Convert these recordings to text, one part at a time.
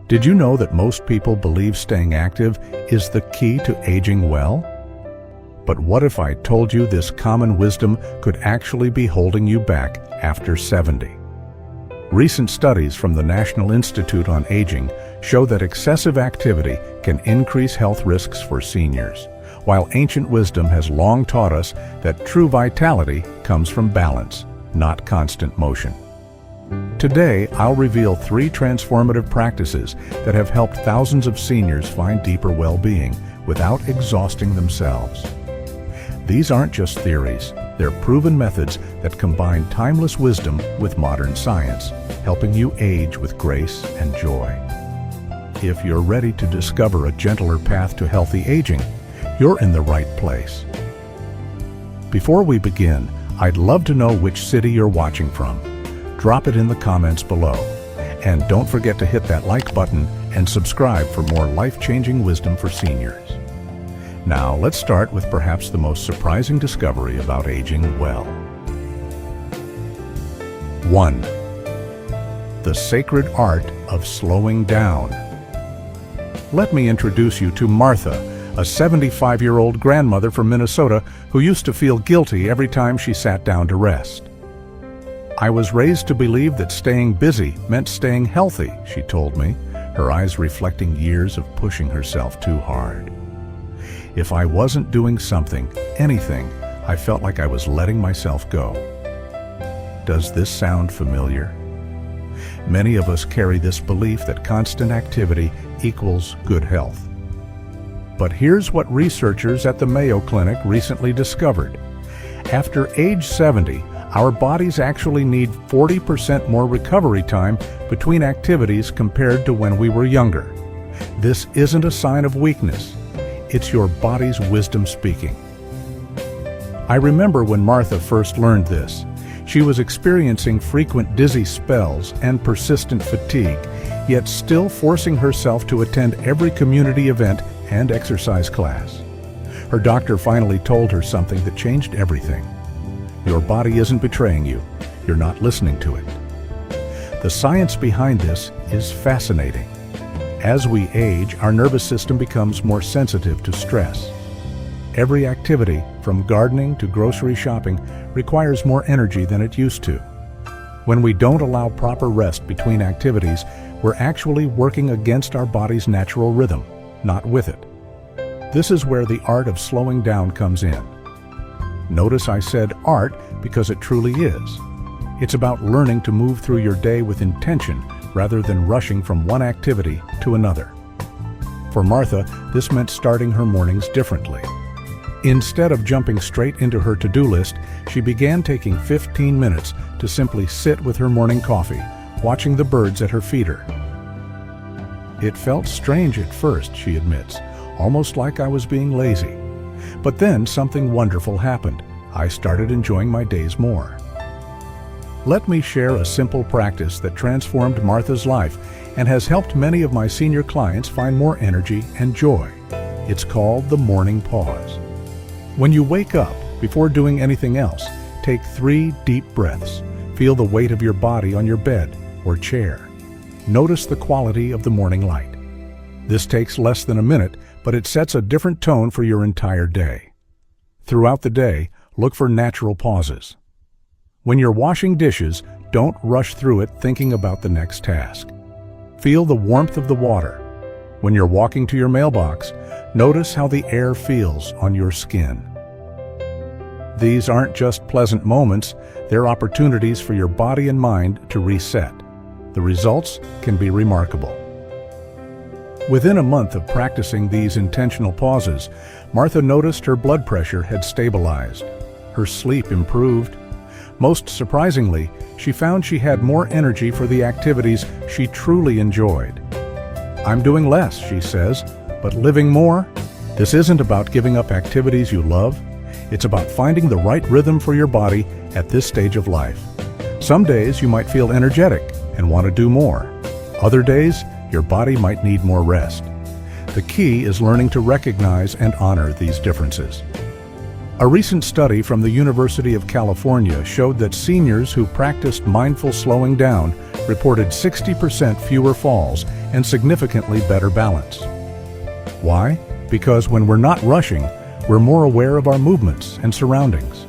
Did you know that most people believe staying active is the key to aging well? But what if I told you this common wisdom could actually be holding you back after 70? Recent studies from the National Institute on Aging show that excessive activity can increase health risks for seniors, while ancient wisdom has long taught us that true vitality comes from balance, not constant motion. Today, I'll reveal 3 transformative practices that have helped thousands of seniors find deeper well-being without exhausting themselves. These aren't just theories, they're proven methods that combine timeless wisdom with modern science, helping you age with grace and joy. If you're ready to discover a gentler path to healthy aging, you're in the right place. Before we begin, I'd love to know which city you're watching from. Drop it in the comments below. And don't forget to hit that like button and subscribe for more life-changing wisdom for seniors. Now, let's start with perhaps the most surprising discovery about aging well. 1. The sacred art of slowing down. Let me introduce you to Martha, a 75-year-old grandmother from Minnesota who used to feel guilty every time she sat down to rest. "I was raised to believe that staying busy meant staying healthy," she told me, her eyes reflecting years of pushing herself too hard. "If I wasn't doing something, anything, I felt like I was letting myself go." Does this sound familiar? Many of us carry this belief that constant activity equals good health. But here's what researchers at the Mayo Clinic recently discovered. After age 70, our bodies actually need 40% more recovery time between activities compared to when we were younger. This isn't a sign of weakness. It's your body's wisdom speaking. I remember when Martha first learned this. She was experiencing frequent dizzy spells and persistent fatigue, yet still forcing herself to attend every community event and exercise class. Her doctor finally told her something that changed everything. Your body isn't betraying you. You're not listening to it. The science behind this is fascinating. As we age, our nervous system becomes more sensitive to stress. Every activity, from gardening to grocery shopping, requires more energy than it used to. When we don't allow proper rest between activities, we're actually working against our body's natural rhythm, not with it. This is where the art of slowing down comes in. Notice I said art because it truly is. It's about learning to move through your day with intention rather than rushing from one activity to another. For Martha, this meant starting her mornings differently. Instead of jumping straight into her to-do list, she began taking 15 minutes to simply sit with her morning coffee, watching the birds at her feeder. "It felt strange at first," she admits, "almost like I was being lazy. But then something wonderful happened. I started enjoying my days more." Let me share a simple practice that transformed Martha's life and has helped many of my senior clients find more energy and joy. It's called the morning pause. When you wake up, before doing anything else, take 3 deep breaths. Feel the weight of your body on your bed or chair. Notice the quality of the morning light. This takes less than a minute, but it sets a different tone for your entire day. Throughout the day, look for natural pauses. When you're washing dishes, don't rush through it thinking about the next task. Feel the warmth of the water. When you're walking to your mailbox, notice how the air feels on your skin. These aren't just pleasant moments, they're opportunities for your body and mind to reset. The results can be remarkable. Within a month of practicing these intentional pauses, Martha noticed her blood pressure had stabilized. Her sleep improved. Most surprisingly, she found she had more energy for the activities she truly enjoyed. "I'm doing less," she says, "but living more." This isn't about giving up activities you love. It's about finding the right rhythm for your body at this stage of life. Some days you might feel energetic and want to do more. Other days, your body might need more rest. The key is learning to recognize and honor these differences. A recent study from the University of California showed that seniors who practiced mindful slowing down reported 60% fewer falls and significantly better balance. Why? Because when we're not rushing, we're more aware of our movements and surroundings.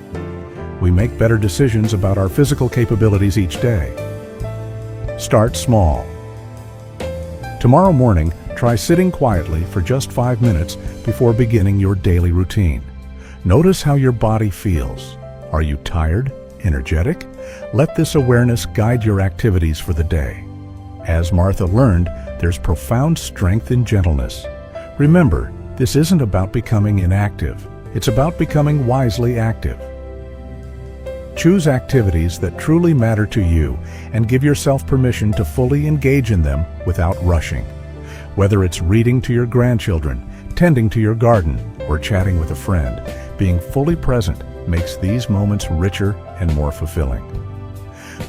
We make better decisions about our physical capabilities each day. Start small. Tomorrow morning, try sitting quietly for just 5 minutes before beginning your daily routine. Notice how your body feels. Are you tired? Energetic? Let this awareness guide your activities for the day. As Martha learned, there's profound strength in gentleness. Remember, this isn't about becoming inactive. It's about becoming wisely active. Choose activities that truly matter to you and give yourself permission to fully engage in them without rushing. Whether it's reading to your grandchildren, tending to your garden, or chatting with a friend, being fully present makes these moments richer and more fulfilling.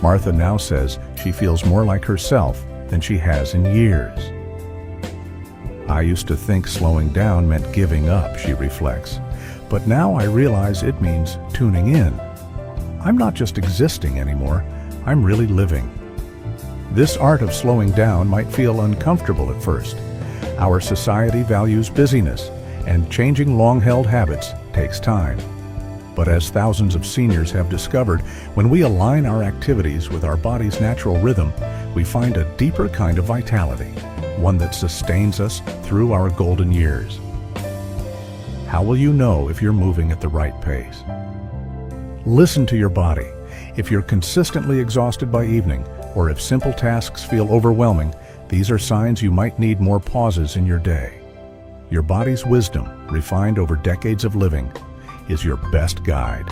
Martha now says she feels more like herself than she has in years. I used to think slowing down meant giving up, she reflects, but now I realize it means tuning in. I'm not just existing anymore, I'm really living. This art of slowing down might feel uncomfortable at first. Our society values busyness, and changing long-held habits takes time. But as thousands of seniors have discovered, when we align our activities with our body's natural rhythm, we find a deeper kind of vitality, one that sustains us through our golden years. How will you know if you're moving at the right pace? Listen to your body. If you're consistently exhausted by evening, or if simple tasks feel overwhelming, these are signs you might need more pauses in your day. Your body's wisdom, refined over decades of living, is your best guide.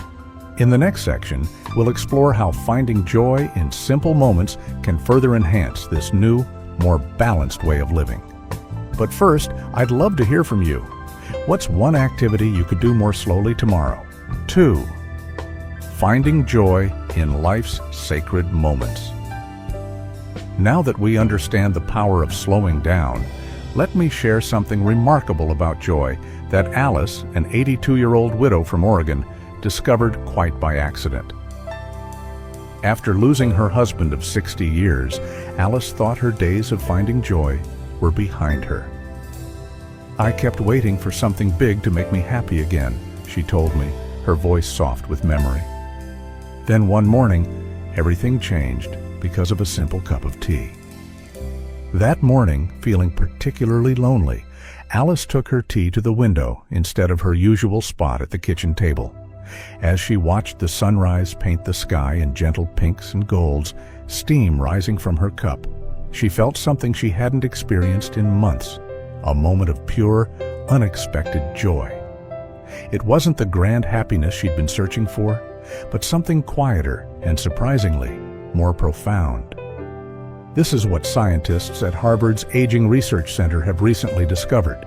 In the next section, we'll explore how finding joy in simple moments can further enhance this new, more balanced way of living. But first, I'd love to hear from you. What's one activity you could do more slowly tomorrow? 2. Finding joy in life's sacred moments. Now that we understand the power of slowing down, let me share something remarkable about joy that Alice, an 82-year-old widow from Oregon, discovered quite by accident. After losing her husband of 60 years, Alice thought her days of finding joy were behind her. "I kept waiting for something big to make me happy again," she told me, her voice soft with memory. Then one morning, everything changed because of a simple cup of tea. That morning, feeling particularly lonely, Alice took her tea to the window instead of her usual spot at the kitchen table. As she watched the sunrise paint the sky in gentle pinks and golds, steam rising from her cup, she felt something she hadn't experienced in months, a moment of pure, unexpected joy. It wasn't the grand happiness she'd been searching for, but something quieter and, surprisingly, more profound. This is what scientists at Harvard's Aging Research Center have recently discovered.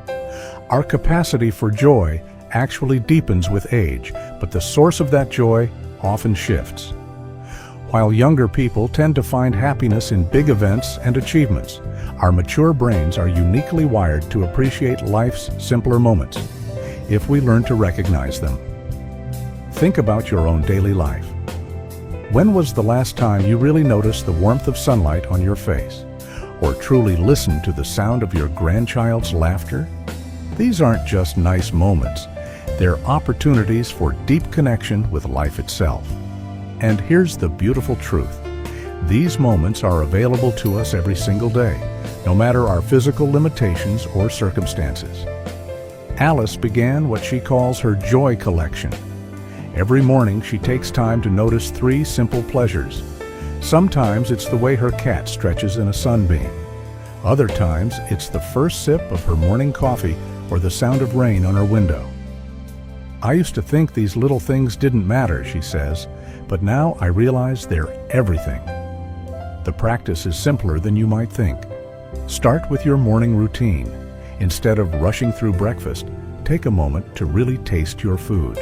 Our capacity for joy actually deepens with age, but the source of that joy often shifts. While younger people tend to find happiness in big events and achievements, our mature brains are uniquely wired to appreciate life's simpler moments, if we learn to recognize them. Think about your own daily life. When was the last time you really noticed the warmth of sunlight on your face, or truly listened to the sound of your grandchild's laughter? These aren't just nice moments. They're opportunities for deep connection with life itself. And here's the beautiful truth. These moments are available to us every single day, no matter our physical limitations or circumstances. Alice began what she calls her joy collection. Every morning she takes time to notice 3 simple pleasures. Sometimes it's the way her cat stretches in a sunbeam. Other times it's the first sip of her morning coffee or the sound of rain on her window. "I used to think these little things didn't matter," she says, "but now I realize they're everything." The practice is simpler than you might think. Start with your morning routine. Instead of rushing through breakfast, take a moment to really taste your food.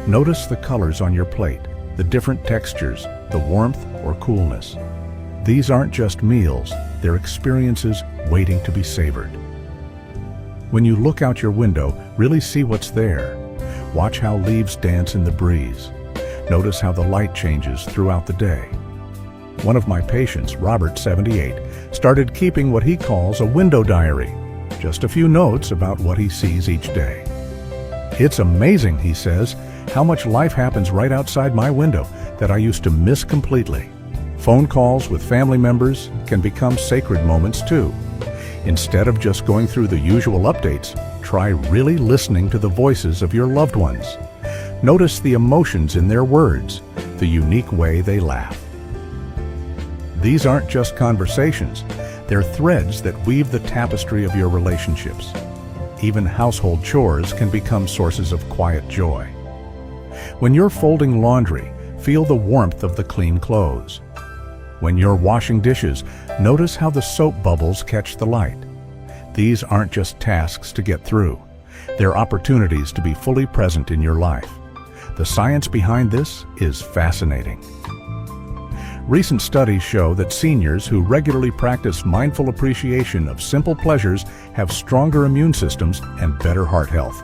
Notice the colors on your plate, the different textures, the warmth or coolness. These aren't just meals, they're experiences waiting to be savored. When you look out your window, really see what's there. Watch how leaves dance in the breeze. Notice how the light changes throughout the day. One of my patients, Robert, 78, started keeping what he calls a window diary, just a few notes about what he sees each day. It's amazing, he says, how much life happens right outside my window that I used to miss completely. Phone calls with family members can become sacred moments too. Instead of just going through the usual updates, try really listening to the voices of your loved ones. Notice the emotions in their words, the unique way they laugh. These aren't just conversations, they're threads that weave the tapestry of your relationships. Even household chores can become sources of quiet joy. When you're folding laundry, feel the warmth of the clean clothes. When you're washing dishes, notice how the soap bubbles catch the light. These aren't just tasks to get through. They're opportunities to be fully present in your life. The science behind this is fascinating. Recent studies show that seniors who regularly practice mindful appreciation of simple pleasures have stronger immune systems and better heart health.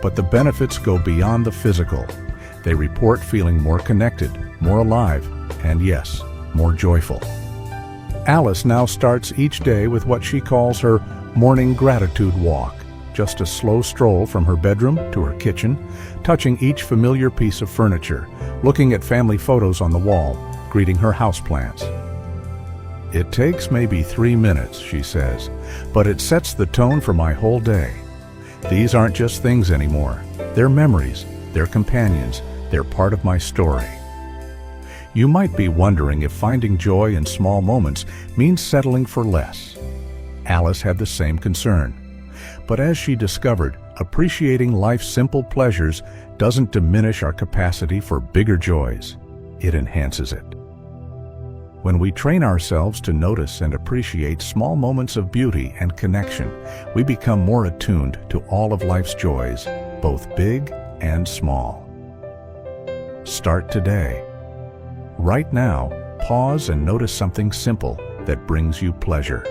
But the benefits go beyond the physical. They report feeling more connected, more alive, and yes, more joyful. Alice now starts each day with what she calls her morning gratitude walk, just a slow stroll from her bedroom to her kitchen, touching each familiar piece of furniture, looking at family photos on the wall, greeting her houseplants. It takes maybe 3 minutes, she says, but it sets the tone for my whole day. These aren't just things anymore. They're memories, they're companions, they're part of my story. You might be wondering if finding joy in small moments means settling for less. Alice had the same concern. But as she discovered, appreciating life's simple pleasures doesn't diminish our capacity for bigger joys. It enhances it. When we train ourselves to notice and appreciate small moments of beauty and connection, we become more attuned to all of life's joys, both big and small. Start today. Right now, pause and notice something simple that brings you pleasure.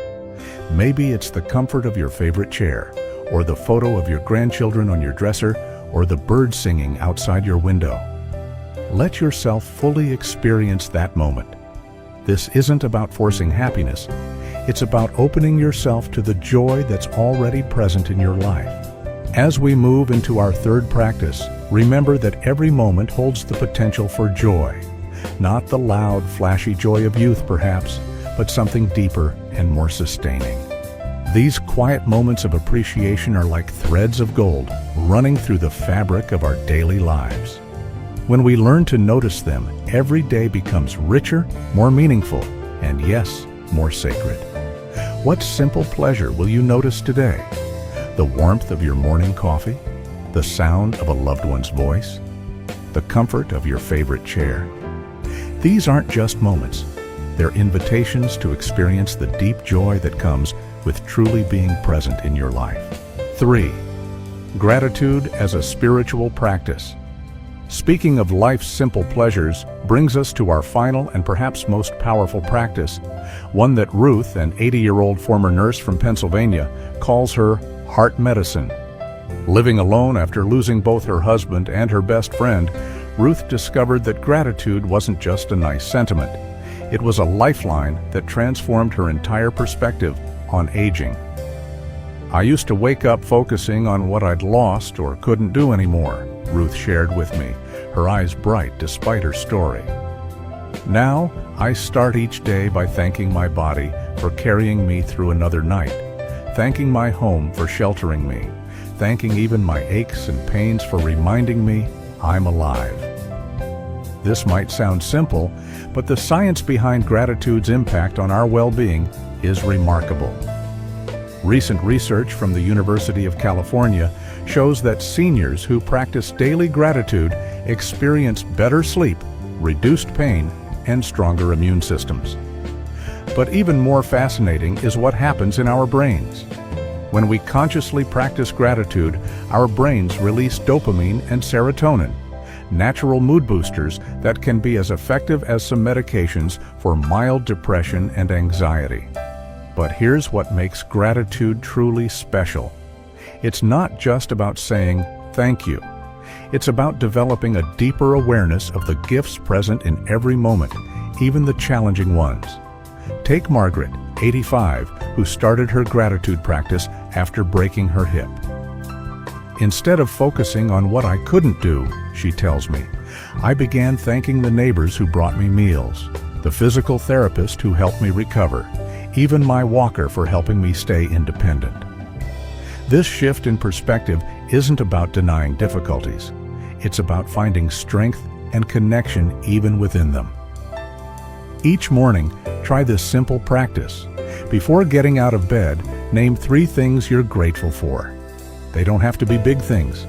Maybe it's the comfort of your favorite chair, or the photo of your grandchildren on your dresser, or the birds singing outside your window. Let yourself fully experience that moment. This isn't about forcing happiness. It's about opening yourself to the joy that's already present in your life. As we move into our third practice, remember that every moment holds the potential for joy. Not the loud, flashy joy of youth, perhaps, but something deeper and more sustaining. These quiet moments of appreciation are like threads of gold running through the fabric of our daily lives. When we learn to notice them, every day becomes richer, more meaningful, and yes, more sacred. What simple pleasure will you notice today? The warmth of your morning coffee? The sound of a loved one's voice? The comfort of your favorite chair? These aren't just moments. They're invitations to experience the deep joy that comes with truly being present in your life. 3. Gratitude as a spiritual practice. Speaking of life's simple pleasures brings us to our final and perhaps most powerful practice, one that Ruth, an 80-year-old former nurse from Pennsylvania, calls her heart medicine. Living alone after losing both her husband and her best friend, Ruth discovered that gratitude wasn't just a nice sentiment. It was a lifeline that transformed her entire perspective on aging. I used to wake up focusing on what I'd lost or couldn't do anymore, Ruth shared with me, her eyes bright despite her story. Now, I start each day by thanking my body for carrying me through another night, thanking my home for sheltering me, thanking even my aches and pains for reminding me I'm alive. This might sound simple, but the science behind gratitude's impact on our well-being is remarkable. Recent research from the University of California shows that seniors who practice daily gratitude experience better sleep, reduced pain, and stronger immune systems. But even more fascinating is what happens in our brains. When we consciously practice gratitude, our brains release dopamine and serotonin, natural mood boosters that can be as effective as some medications for mild depression and anxiety. But here's what makes gratitude truly special. It's not just about saying thank you. It's about developing a deeper awareness of the gifts present in every moment, even the challenging ones. Take Margaret, 85, who started her gratitude practice after breaking her hip. Instead of focusing on what I couldn't do, she tells me, I began thanking the neighbors who brought me meals, the physical therapist who helped me recover, even my walker for helping me stay independent. This shift in perspective isn't about denying difficulties. It's about finding strength and connection even within them. Each morning, try this simple practice. Before getting out of bed, name 3 things you're grateful for. They don't have to be big things.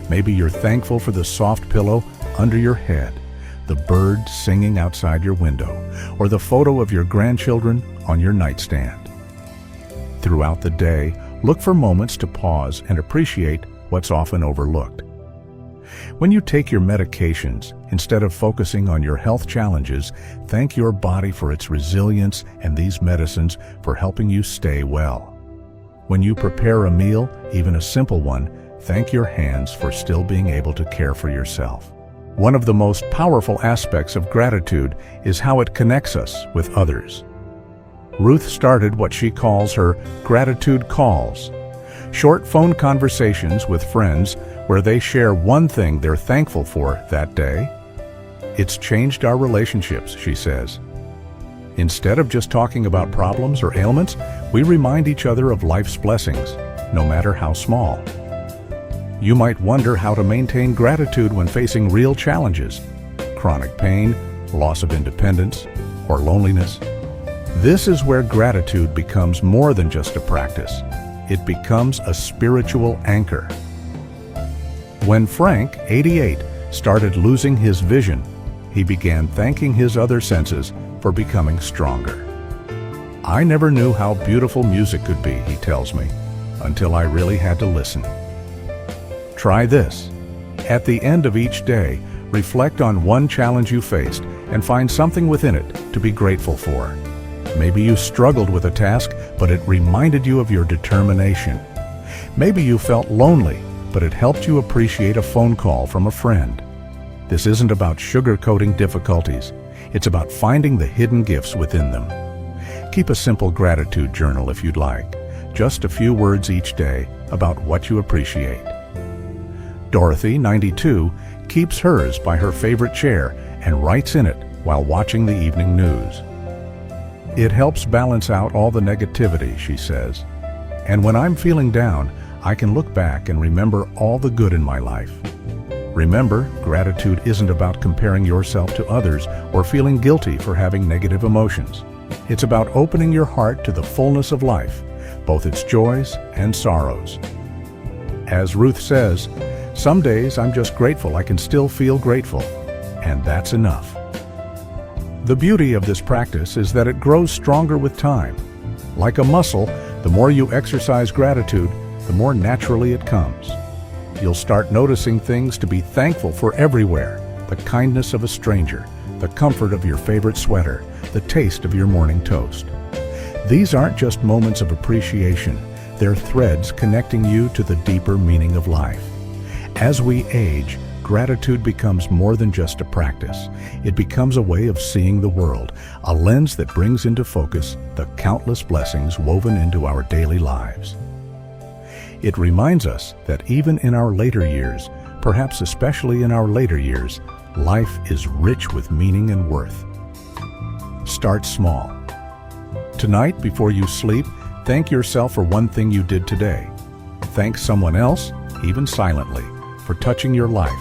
Maybe you're thankful for the soft pillow under your head, the bird singing outside your window, or the photo of your grandchildren on your nightstand. Throughout the day, look for moments to pause and appreciate what's often overlooked. When you take your medications, instead of focusing on your health challenges, thank your body for its resilience and these medicines for helping you stay well. When you prepare a meal, even a simple one, thank your hands for still being able to care for yourself. One of the most powerful aspects of gratitude is how it connects us with others. Ruth started what she calls her gratitude calls, short phone conversations with friends where they share one thing they're thankful for that day. It's changed our relationships, she says. Instead of just talking about problems or ailments, we remind each other of life's blessings, no matter how small. You might wonder how to maintain gratitude when facing real challenges, chronic pain, loss of independence, or loneliness. This is where gratitude becomes more than just a practice. It becomes a spiritual anchor. When Frank, 88, started losing his vision, he began thanking his other senses for becoming stronger. I never knew how beautiful music could be, he tells me, until I really had to listen. Try this. At the end of each day, reflect on one challenge you faced and find something within it to be grateful for. Maybe you struggled with a task, but it reminded you of your determination. Maybe you felt lonely, but it helped you appreciate a phone call from a friend. This isn't about sugarcoating difficulties. It's about finding the hidden gifts within them. Keep a simple gratitude journal if you'd like. Just a few words each day about what you appreciate. Dorothy, 92, keeps hers by her favorite chair and writes in it while watching the evening news. It helps balance out all the negativity, she says. And when I'm feeling down, I can look back and remember all the good in my life. Remember, gratitude isn't about comparing yourself to others or feeling guilty for having negative emotions. It's about opening your heart to the fullness of life, both its joys and sorrows. As Ruth says, some days I'm just grateful I can still feel grateful, and that's enough. The beauty of this practice is that it grows stronger with time. Like a muscle, the more you exercise gratitude, the more naturally it comes. You'll start noticing things to be thankful for everywhere: the kindness of a stranger, the comfort of your favorite sweater, the taste of your morning toast. These aren't just moments of appreciation, they're threads connecting you to the deeper meaning of life. As we age, gratitude becomes more than just a practice. It becomes a way of seeing the world, a lens that brings into focus the countless blessings woven into our daily lives. It reminds us that even in our later years, perhaps especially in our later years, life is rich with meaning and worth. Start small. Tonight, before you sleep, thank yourself for one thing you did today. Thank someone else, even silently, for touching your life,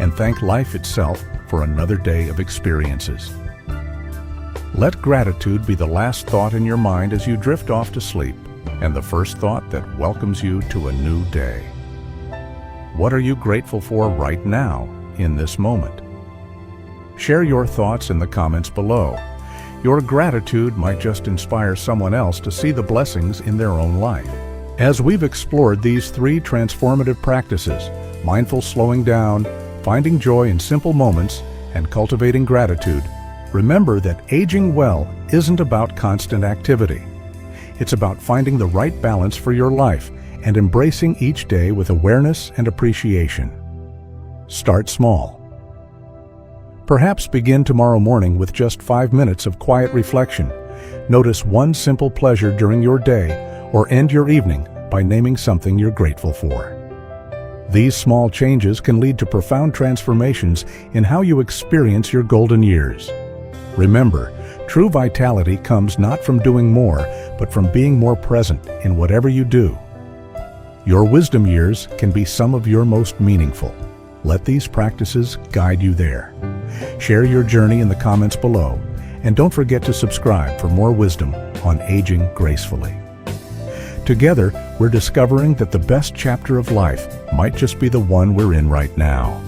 and thank life itself for another day of experiences. Let gratitude be the last thought in your mind as you drift off to sleep, and the first thought that welcomes you to a new day. What are you grateful for right now, in this moment? Share your thoughts in the comments below. Your gratitude might just inspire someone else to see the blessings in their own life. As we've explored these 3 transformative practices, mindful slowing down, finding joy in simple moments, and cultivating gratitude, remember that aging well isn't about constant activity. It's about finding the right balance for your life and embracing each day with awareness and appreciation. Start small. Perhaps begin tomorrow morning with just 5 minutes of quiet reflection. Notice one simple pleasure during your day, or end your evening by naming something you're grateful for. These small changes can lead to profound transformations in how you experience your golden years. Remember, true vitality comes not from doing more, but from being more present in whatever you do. Your wisdom years can be some of your most meaningful. Let these practices guide you there. Share your journey in the comments below, and don't forget to subscribe for more wisdom on aging gracefully. Together, we're discovering that the best chapter of life might just be the one we're in right now.